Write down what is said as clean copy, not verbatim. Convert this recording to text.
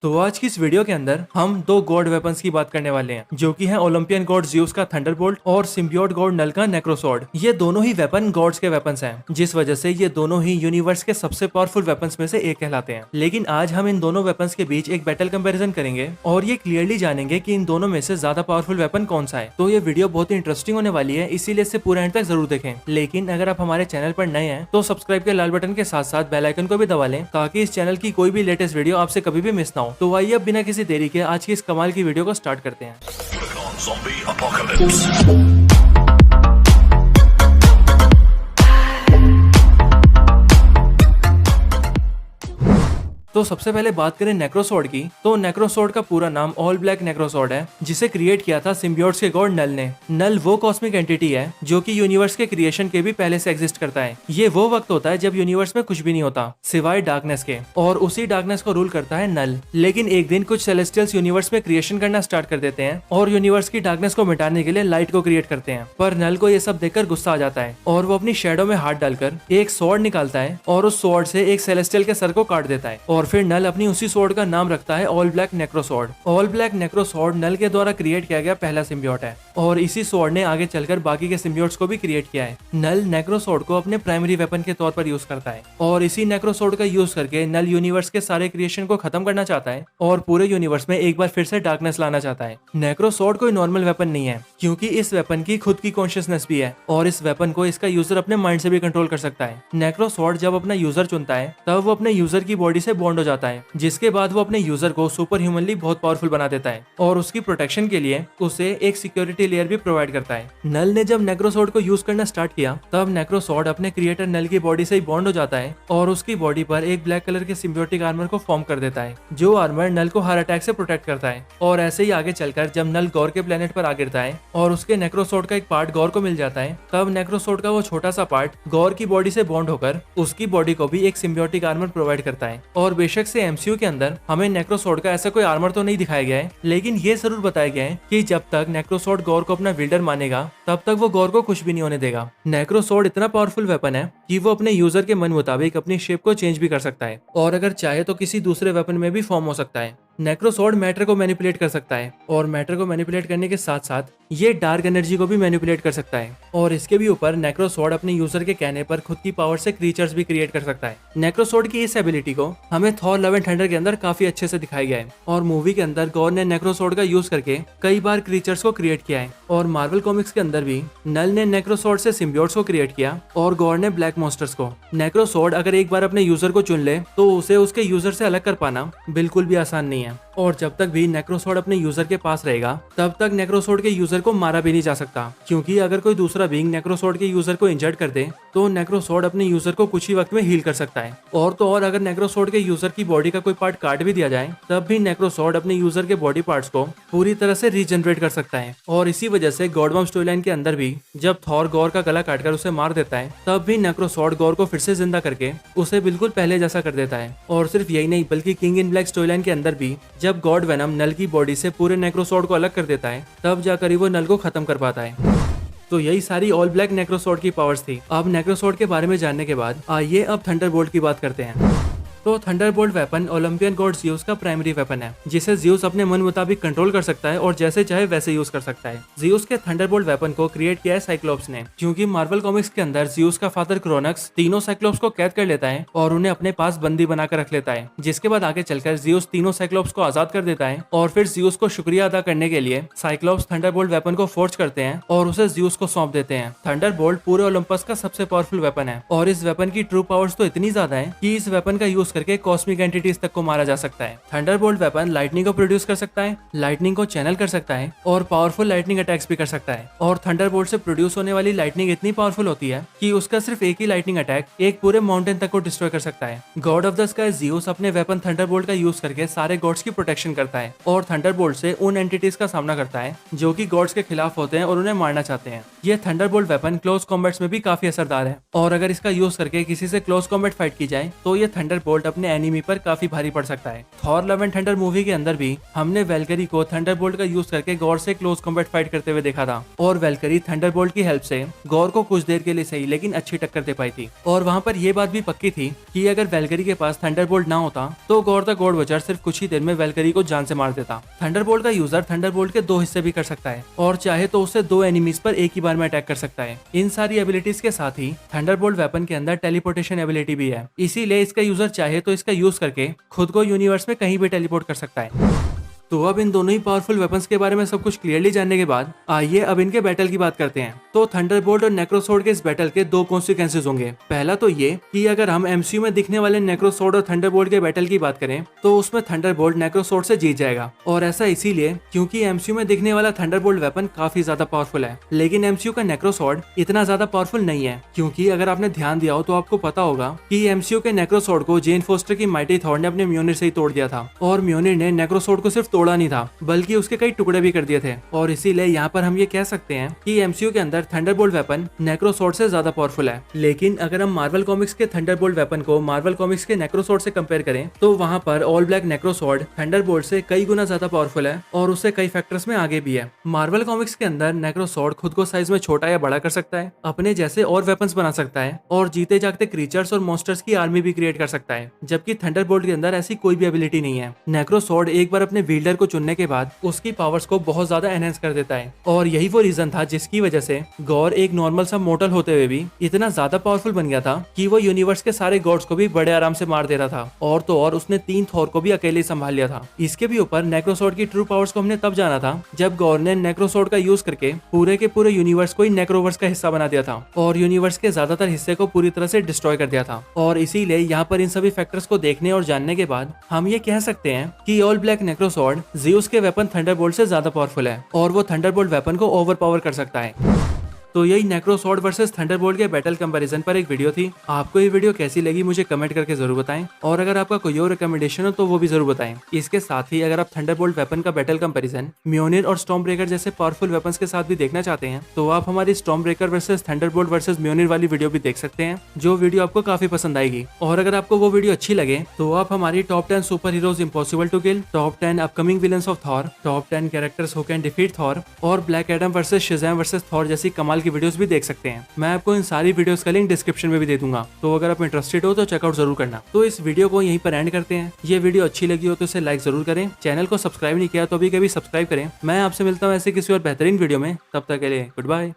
तो आज की इस वीडियो के अंदर हम दो गॉड वेपन्स की बात करने वाले हैं, जो कि है ओलंपियन गॉड ज़्यूस का थंडरबोल्ट और सिम्बियोट गॉड नल का नेक्रोसॉर्ड। ये दोनों ही वेपन गॉड्स के वेपन्स हैं, जिस वजह से ये दोनों ही यूनिवर्स के सबसे पावरफुल वेपन्स में से एक कहलाते हैं। लेकिन आज हम इन दोनों वेपन्स के बीच एक बैटल कंपैरिजन करेंगे और ये क्लियरली जानेंगे कि इन दोनों में से ज्यादा पावरफुल वेपन कौन सा है। तो ये वीडियो बहुत ही इंटरेस्टिंग होने वाली है, इसीलिए इसे पूरे एंड तक जरूर देखें। लेकिन अगर आप हमारे चैनल पर नए हैं तो सब्सक्राइब के लाल बटन के साथ साथ बेल आइकन को भी दबा लें, ताकि इस चैनल की कोई भी लेटेस्ट वीडियो आपसे कभी भी मिस ना हो। तो आइए अब बिना किसी देरी के आज की इस कमाल की वीडियो को स्टार्ट करते हैं। Zombie apocalypse. तो सबसे पहले बात करें नेक्रोसॉर्ड की, तो नेक्रोसॉर्ड का पूरा नाम ऑल ब्लैक नेक्रोसॉर्ड है, जिसे क्रिएट किया था सिम्बियोट्स के गॉड नल ने। नल वो कॉस्मिक एंटिटी है जो कि यूनिवर्स के क्रिएशन के भी पहले से एग्जिस्ट करता है। ये वो वक्त होता है जब यूनिवर्स में कुछ भी नहीं होता सिवाय डार्कनेस के, और उसी डार्कनेस को रूल करता है नल। लेकिन एक दिन कुछ सेलेस्टियल्स यूनिवर्स में क्रिएशन करना स्टार्ट कर देते हैं और यूनिवर्स की डार्कनेस को मिटाने के लिए लाइट को क्रिएट करते हैं। पर नल को ये सब देखकर गुस्सा आ जाता है और वो अपनी शैडो में हाथ डालकर एक स्वॉर्ड निकालता है और उस स्वॉर्ड से एक सेलेस्टियल के सर को काट देता है। और फिर नल अपनी उसी स्वॉर्ड का नाम रखता है ऑल ब्लैक नेक्रोसॉर्ड। ऑल ब्लैक नेक्रोसॉर्ड नल के द्वारा क्रिएट किया गया पहला सिम्बियोट है, और इसी स्वॉर्ड ने आगे चलकर बाकी के सिम्बियोट्स को भी क्रिएट किया है। नल नेक्रोसॉर्ड को अपने प्राइमरी वेपन के तौर पर यूज करता है, और इसी नेक्रोसॉर्ड का यूज करके नल यूनिवर्स के सारे क्रिएशन को खत्म करना चाहता है और पूरे यूनिवर्स में एक बार फिर से डार्कनेस लाना चाहता है। नेक्रोसॉर्ड कोई नॉर्मल वेपन नहीं है, क्योंकि इस वेपन की खुद की कॉन्शियसनेस भी है, और इस वेपन को इसका यूजर अपने माइंड से भी कंट्रोल कर सकता है। नेक्रोसॉर्ड जब अपना यूजर चुनता है तब वो अपने यूजर की बॉडी से बॉन्ड हो जाता है, जिसके बाद वो अपने यूजर को सुपर ह्यूमनली बहुत पावरफुल बना देता है, और उसकी प्रोटेक्शन के लिए उसे एक सिक्योरिटी लेयर भी प्रोवाइड करता है। नल ने जब नेक्रोसॉर्ड को यूज करना स्टार्ट किया तब नेक्रोसॉर्ड अपने क्रिएटर नल की बॉडी से ही बॉन्ड हो जाता है और उसकी बॉडी पर एक ब्लैक कलर के सिम्बियोटिक आर्मर को फॉर्म कर देता है, जो आर्मर नल को हर अटैक से प्रोटेक्ट करता है। और ऐसे ही आगे चलकर जब नल गौर के प्लेनेट पर आ गिरता है और उसके नेक्रोसॉर्ड का एक पार्ट गौर को मिल जाता है, तब नेक्रोसॉर्ड का वो छोटा सा पार्ट गौर की बॉडी से बॉन्ड होकर उसकी बॉडी को भी एक सिम्बियोटिक आर्मर प्रोवाइड करता है। और बेशक से एमसीयू के अंदर हमें नेक्रोसॉर्ड का ऐसा कोई आर्मर तो नहीं दिखाया गया है, लेकिन ये जरूर बताया गया है कि जब तक नेक्रोसॉर्ड गौर को अपना विल्डर मानेगा तब तक वो गौर को कुछ भी नहीं होने देगा। नेक्रोसॉर्ड इतना पावरफुल वेपन है कि वो अपने यूजर के मन मुताबिक अपनी शेप को चेंज भी कर सकता है, और अगर चाहे तो किसी दूसरे वेपन में भी फॉर्म हो सकता है। नेक्रोसॉर्ड मैटर को मैनिपुलेट कर सकता है, और मैटर को मैनिपुलेट करने के साथ साथ ये डार्क एनर्जी को भी मैनिपुलेट कर सकता है। और इसके भी ऊपर नेक्रोसॉर्ड अपने यूजर के कहने पर खुद की पावर से क्रीचर्स भी क्रिएट कर सकता है। नेक्रोसॉर्ड की इस एबिलिटी को हमें थॉर लव एंड थंडर के अंदर काफी अच्छे से दिखाया गया है, और मूवी के अंदर गॉड ने नेक्रोसॉर्ड का यूज करके कई बार क्रीचर्स को क्रिएट किया है। और मार्वल कॉमिक्स के अंदर भी नल ने नेक्रोसॉर्ड से सिम्बियोट्स को क्रिएट किया और गॉड ने ब्लैक मॉन्स्टर्स को। नेक्रोसॉर्ड अगर एक बार अपने यूजर को चुन ले तो उसे उसके यूजर से अलग कर पाना बिल्कुल भी आसान नहीं है, और जब तक भी नेक्रोसॉर्ड अपने यूजर के पास रहेगा तब तक नेक्रोसॉर्ड के यूजर को मारा भी नहीं जा सकता, क्योंकि अगर कोई दूसरा बीइंग नेक्रोसॉर्ड के यूजर को इंजर्ड कर दे तो नेक्रोसॉर्ड अपने यूजर को कुछ ही वक्त में हील कर सकता है। और तो और अगर नेक्रोसॉर्ड के यूजर की बॉडी का कोई पार्ट काट भी दिया जाए तब भी नेक्रोसॉर्ड अपने यूजर के बॉडी पार्ट्स को पूरी तरह से रीजनरेट कर सकता है। और इसी वजह से गॉड बम स्टोरीलाइन के अंदर भी जब थॉर गॉर का गला काटकर उसे मार देता है तब भी नेक्रोसॉर्ड गॉर को फिर से जिंदा करके उसे बिल्कुल पहले जैसा कर देता है। और सिर्फ यही नहीं, बल्कि किंग इन ब्लैक स्टोरीलाइन के अंदर भी जब गॉड वेनम नल की बॉडी से पूरे नेक्रोसॉर्ड को अलग कर देता है तब जाकर ही वो नल को खत्म कर पाता है। तो यही सारी ऑल ब्लैक नेक्रोसॉर्ड की पावर्स थी। अब नेक्रोसॉर्ड के बारे में जानने के बाद आइए अब थंडरबोल्ट की बात करते हैं। तो Thunderbolt weapon Olympian God Zeus का प्राइमरी वेपन है, जिसे ज़्यूस अपने मन मुताबिक कंट्रोल कर सकता है और जैसे चाहे वैसे यूज कर सकता है। ज़्यूस के थंडरबोल्ट वेपन को क्रिएट किया है साइक्लोप्स ने, क्योंकि मार्वल कॉमिक्स के अंदर ज़्यूस का फादर क्रोनक्स तीनों साइक्लोप्स को कैद कर लेता है और उन्हें अपने पास बंदी बनाकर रख लेता है, जिसके बाद आगे चलकर ज़्यूस तीनों साइक्लोप्स को आजाद कर देता है। और फिर ज़्यूस को शुक्रिया अदा करने के लिए साइक्लोप्स थंडरबोल्ट वेपन को फोर्ज करते हैं और उसे ज़्यूस को सौंप देते हैं। थंडरबोल्ट पूरे ओलंपस का सबसे पावरफुल वेपन है, और इस वेपन की ट्रू पावर्स तो इतनी ज्यादा है कि इस वेपन का यूज करके कॉस्मिक एंटिटीज तक को मारा जा सकता है। थंडरबोल्ट वेपन लाइटनिंग को प्रोड्यूस कर सकता है, लाइटनिंग को चैनल कर सकता है और पावरफुल लाइटनिंग अटैक्स भी कर सकता है। और थंडरबोल्ट से प्रोड्यूस होने वाली लाइटनिंग इतनी पावरफुल होती है कि उसका सिर्फ एक ही लाइटनिंग अटैक एक पूरे माउंटेन तक को डिस्ट्रॉय कर सकता है। God of the sky Zeus अपने वेपन थंडरबोल्ट का यूज करके सारे गॉड्स की प्रोटेक्शन करता है और थंडरबोल्ट से उन एंटिटीज का सामना करता है जो कि गॉड्स के खिलाफ होते हैं और उन्हें मारना चाहते हैं। यह थंडरबोल्ट वेपन क्लोज कॉम्बैट्स में भी काफी असरदार है, और अगर इसका यूज करके किसी से क्लोज कॉम्बैट फाइट की जाए तो ये थंडरबोल्ट थंडरबोल्ट अपने एनिमी पर काफी भारी पड़ सकता है। Thor love and thunder movie के अंदर भी हमने वैल्करी को थंडरबोल्ट का यूज करके गॉर से क्लोज कॉम्बैट फाइट करते हुए देखा था और वैल्करी थंडरबोल्ट की हेल्प से गॉर को कुछ देर के लिए सही लेकिन अच्छी टक्कर दे पाई थी। और वहां पर यह बात भी पक्की थी कि अगर वैल्करी के पास थंडरबोल्ट ना होता तो गॉर द गॉड वचर सिर्फ कुछ ही देर में वैल्करी को जान से मार देता। थंडरबोल्ट का यूजर थंडरबोल्ट के 2 हिस्से भी कर सकता है और चाहे तो उससे 2 एनिमीज पर एक ही बार में अटैक कर सकता है। इन सारी एबिलिटीज के साथ ही थंडरबोल्ट वेपन के अंदर टेलीपोर्टेशन एबिलिटी भी है, इसीलिए इसका यूजर चाहे तो इसका यूज करके खुद को यूनिवर्स में कहीं भी टेलीपोर्ट कर सकता है। तो अब इन दोनों ही पावरफुल वेपन्स के बारे में सब कुछ क्लियरली जानने के बाद आइए अब इनके बैटल की बात करते हैं। तो थंडरबोल्ट और नेक्रोसोर्ड के इस बैटल के 2 कॉन्सिक्वेंसेज होंगे। पहला तो ये कि अगर हम एमसीयू में दिखने वाले नेक्रोसोर्ड और थंडरबोल्ट के बैटल की बात करें तो उसमें थंडरबोल्ट नेक्रोसोर्ड से जीत जाएगा, और ऐसा इसीलिए क्योंकि एमसीयू में दिखने वाला थंडरबोल्ट वेपन काफी ज्यादा पावरफुल है, लेकिन एमसीयू का नेक्रोसोर्ड इतना ज्यादा पावरफुल नहीं है। क्योंकि अगर आपने ध्यान दिया हो तो आपको पता होगा कि एमसीयू के नेक्रोसोर्ड को जेन फोस्टर की माइटी थॉर ने अपने म्योनिर से ही तोड़ दिया था, और म्योनिर ने नेक्रोसोर्ड को सिर्फ तोड़ा नहीं था बल्कि उसके कई टुकड़े भी कर दिए थे। और इसीलिए यहाँ पर हम ये कह सकते हैं कि एमसीयू के अंदर थंडरबोल्ट वेपन नेक्रोसोर्ड से ज्यादा पावरफुल है। लेकिन अगर हम मार्वल कॉमिक्स के थंडरबोल्ट वेपन को मार्वल कॉमिक्स के नेक्रोसोर्ड से कंपेयर करें तो वहाँ पर ऑल ब्लैक नेक्रोसोर्ड थंडरबोल्ट से कई गुना ज्यादा पावरफुल है और उससे कई फैक्टर्स में आगे भी है। मार्वल कॉमिक्स के अंदर नेक्रोसोर्ड खुद को साइज में छोटा या बड़ा कर सकता है, अपने जैसे और वेपन्स बना सकता है और जीते जागते क्रीचर्स और मॉन्स्टर्स की आर्मी भी क्रिएट कर सकता है, जबकि थंडरबोल्ट के अंदर ऐसी कोई भी एबिलिटी नहीं है। नेक्रोसोर्ड एक बार अपने विल्डर को चुनने के बाद उसकी पावर्स को बहुत ज्यादा एनहेंस कर देता है, और यही वो रीजन था जिसकी वजह से गॉर एक नॉर्मल सा मोर्टल होते हुए भी इतना ज्यादा पावरफुल बन गया था कि वो यूनिवर्स के सारे गॉड्स को भी बड़े आराम से मार दे रहा था। और तो और उसने 3 थॉर को भी अकेले संभाल लिया था। इसके भी ऊपर नेक्रोसोर्ड की ट्रू पावर्स को हमने तब जाना था जब गॉर ने नेक्रोसोर्ड का यूज करके पूरे के पूरे यूनिवर्स को ही नेक्रोवर्स का हिस्सा बना दिया था और यूनिवर्स के ज्यादातर हिस्से को पूरी तरह से डिस्ट्रॉय कर दिया था। और इसीलिए यहाँ पर इन सभी फैक्टर्स को देखने और जानने के बाद हम ये कह सकते हैं कि ऑल ब्लैक नेक्रोसोर्ड ज़्यूस के वेपन थंडरबोल्ट से ज्यादा पावरफुल है और वो थंडरबोल्ट वेपन को ओवरपावर कर सकता है। तो यही नेक्रोसोर्ड वर्सेस थंडरबोल्ट के बैटल कंपैरिजन पर एक वीडियो थी। आपको ये वीडियो कैसी लगी मुझे कमेंट करके जरूर बताएं, और अगर आपका कोई और रिकमेंडेशन हो तो वो भी जरूर बताएं। इसके साथ ही अगर आप थंडरबोल्ट वेपन का बैटल कंपैरिजन म्योनिर और स्टॉर्म ब्रेकर जैसे पावरफुल वेपन्स के साथ भी देखना चाहते हैं तो आप हमारी storm breaker versus thunderbolt versus म्योनिर वाली वीडियो भी देख सकते हैं, जो वीडियो आपको काफी पसंद आएगी। और अगर आपको वो वीडियो अच्छी लगे तो आप हमारी top 10 super heroes impossible to kill, top 10 upcoming villains of Thor, top 10 characters who can defeat Thor और black Adam versus Shazam versus Thor जैसी कमाल की वीडियोस भी देख सकते हैं। मैं आपको इन सारी वीडियोस का लिंक डिस्क्रिप्शन में भी दे दूंगा, तो अगर आप इंटरेस्टेड हो तो चेकआउट जरूर करना। तो इस वीडियो को यहीं पर एंड करते हैं। ये वीडियो अच्छी लगी हो तो इसे लाइक जरूर करें, चैनल को सब्सक्राइब नहीं किया तो अभी कभी सब्सक्राइब करें। मैं आपसे मिलता हूँ ऐसे किसी और बेहतरीन वीडियो में, तब तक के लिए गुड बाय।